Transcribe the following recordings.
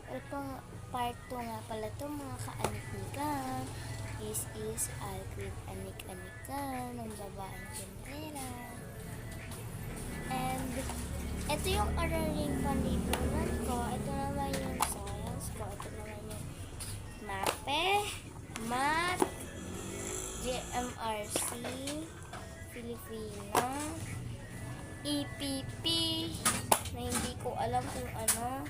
Itong part 2 nga pala ito mga kaanik-nikan. This is Alfred Anik-Anikan ng babaeng tindera. And ito yung araling panlipunan ko. Ito naman yung science ko. Ito naman yung MAPE, Math, GMRC, Filipino, EPP, na hindi ko alam kung ano.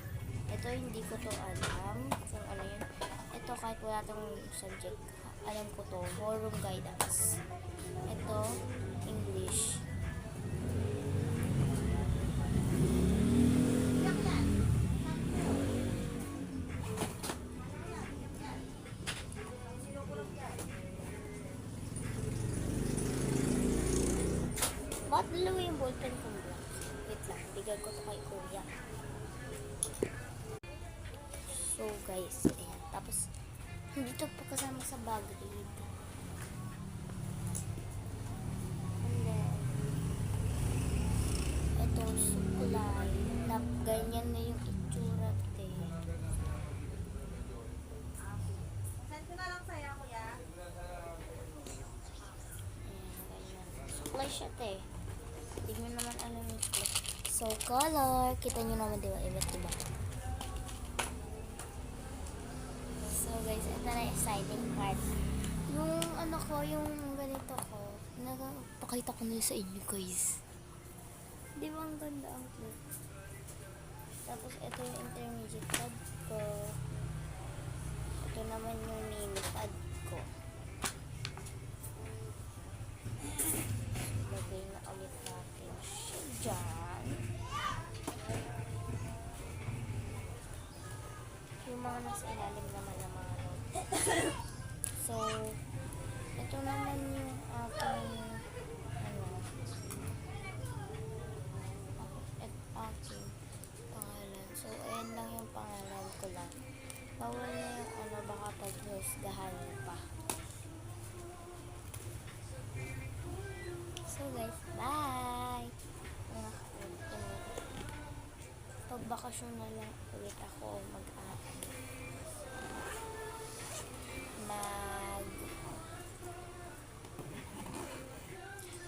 Ito hindi ko to alam kung ano yun. Ito kahit wala tong subject, alam ko to, forum guidance. Ito, English. Ba't dalawa yung ballpen kong black? Wait lang, bigay ko to kay Kuya. So guys, ayan. Tapos, hindi to po kasama sa bag read. And then, itong suklay. Na ganyan na yung itsura te. Send ko na lang sa'yo, kuya. Ayan, ganyan. Suklay siya te. Hindi nyo naman alam ito. So, color. Kita nyo naman diba? Iba't diba? So, guys, ito na yung exciting part. Yung ano ko, yung ganito ko, pakita ko na sa inyo, guys. Di ba ang ganda ang clip? Tapos, ito yung intermediate pad ko. Ito naman yung mini pad ko. Lagay na ulit natin siya dyan. Yung mga nasa ilalim naman ng mga notes. So, ito naman yung aking aking pangalan. So, ayan lang yung pangalan ko lang. Bawal na yung baka pag-husgahan pa. So guys, bye! Pag bakasyon na lang ulit ako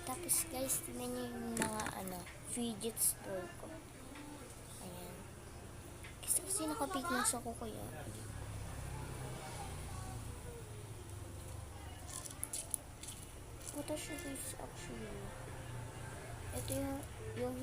tapos guys, tingnan nyo yung mga fidget toy ko. Ayan. Kasi nakapignas ako kaya. Ito siya guys actually. Ito yung